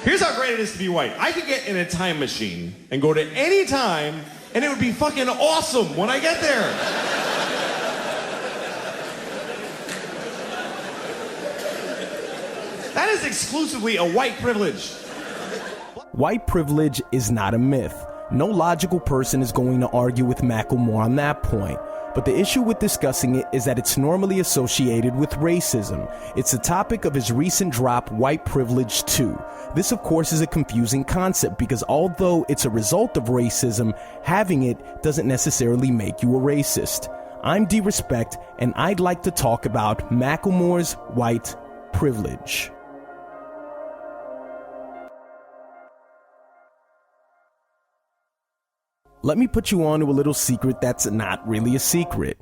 Here's how great it is to be white. I could get in a time machine and go to any time, and it would be fucking awesome when I get there. That is exclusively a white privilege. White privilege is not a myth. No logical person is going to argue with Macklemore on that point. But the issue with discussing it is that it's normally associated with racism. It's the topic of his recent drop, White Privilege 2. This, of course, is a confusing concept because although it's a result of racism, having it doesn't necessarily make you a racist. I'm D.Respect, and I'd like to talk about Macklemore's white privilege. Let me put you on to a little secret that's not really a secret.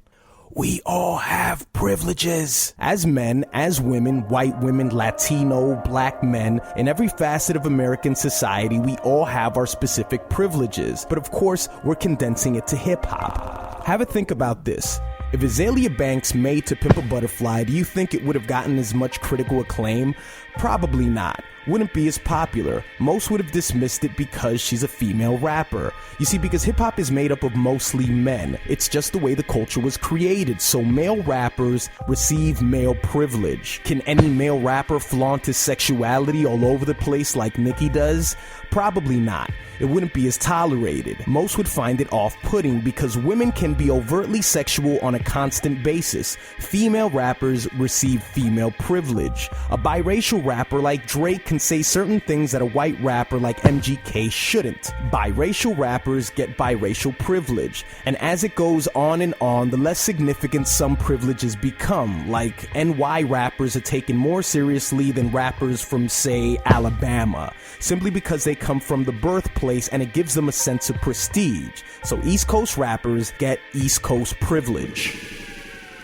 We all have privileges. As men, as women, white women, Latino, black men, in every facet of American society, we all have our specific privileges. But of course, we're condensing it to hip-hop. Have a think about this. If Azalea Banks made To Pimp a Butterfly, do you think it would have gotten as much critical acclaim? Probably not. Wouldn't be as popular. Most would have dismissed it because she's a female rapper. You see, because hip-hop is made up of mostly men. It's just the way the culture was created, so male rappers receive male privilege. Can any male rapper flaunt his sexuality all over the place like Nicki does? Probably not. It wouldn't be as tolerated. Most would find it off-putting because women can be overtly sexual on a constant basis. Female rappers receive female privilege. A biracial rapper like Drake can say certain things that a white rapper like MGK shouldn't. Biracial rappers get biracial privilege. And as it goes on and on, the less significant some privileges become. Like NY rappers are taken more seriously than rappers from, say, Alabama. Simply because they come from the birthplace and it gives them a sense of prestige. So East Coast rappers get East Coast privilege.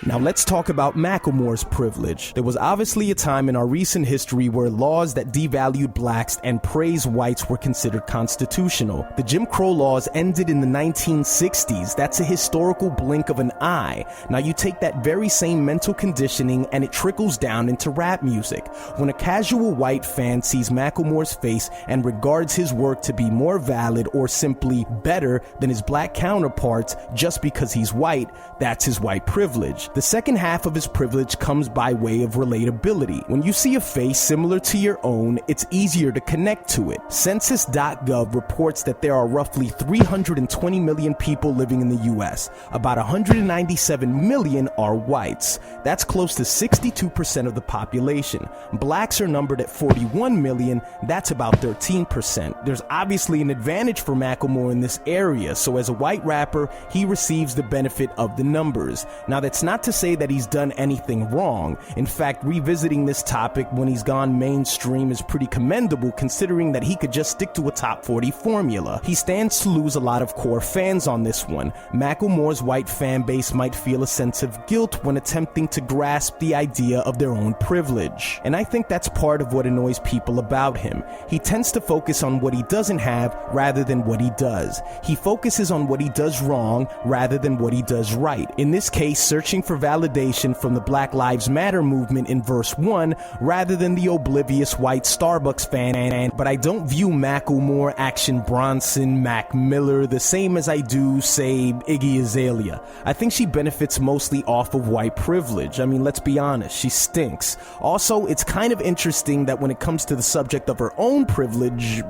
Now let's talk about Macklemore's privilege. There was obviously a time in our recent history where laws that devalued blacks and praised whites were considered constitutional. The Jim Crow laws ended in the 1960s. That's a historical blink of an eye. Now you take that very same mental conditioning and it trickles down into rap music. When a casual white fan sees Macklemore's face and regards his work to be more valid or simply better than his black counterparts just because he's white, that's his white privilege. The second half of his privilege comes by way of relatability. When you see a face similar to your own, it's easier to connect to it. Census.gov reports that there are roughly 320 million people living in the US. About 197 million are whites. That's close to 62% of the population. Blacks are numbered at 41 million. That's about 13%. There's obviously an advantage for Macklemore in this area, so as a white rapper, he receives the benefit of the numbers. Now that's not to say that he's done anything wrong. In fact, revisiting this topic when he's gone mainstream is pretty commendable considering that he could just stick to a top 40 formula. He stands to lose a lot of core fans on this one. Macklemore's white fan base might feel a sense of guilt when attempting to grasp the idea of their own privilege. And I think that's part of what annoys people about him. He tends to focus on what he doesn't have rather than what he does. He focuses on what he does wrong rather than what he does right. In this case, searching for validation from the Black Lives Matter movement in verse 1 rather than the oblivious white Starbucks fan. But I don't view Macklemore, Action Bronson, Mac Miller the same as I do, say, Iggy Azalea. I think she benefits mostly off of white privilege. I mean, let's be honest, she stinks. Also, it's kind of interesting that when it comes to the subject of her own privilege,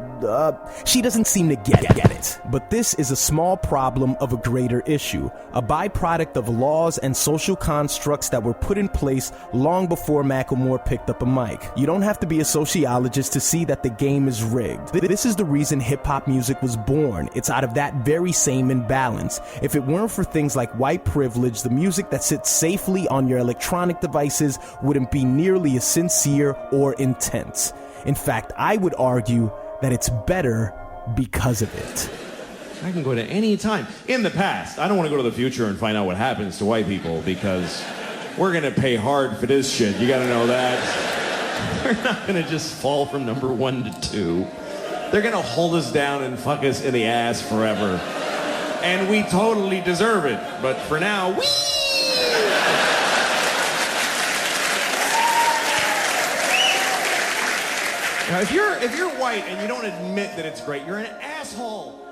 she doesn't seem to get it. But this is a small problem of a greater issue, a byproduct of laws and social constructs that were put in place long before Macklemore picked up a mic. You don't have to be a sociologist to see that the game is rigged. This is the reason hip-hop music was born. It's out of that very same imbalance. If it weren't for things like white privilege, the music that sits safely on your electronic devices wouldn't be nearly as sincere or intense. In fact, I would argue that it's better because of it. I can go to any time. In the past, I don't want to go to the future and find out what happens to white people because we're going to pay hard for this shit. You got to know that. We're not going to just fall from number 1 to 2. They're going to hold us down and fuck us in the ass forever. And we totally deserve it. But for now, whee! Now, if you're white and you don't admit that it's great, you're an asshole.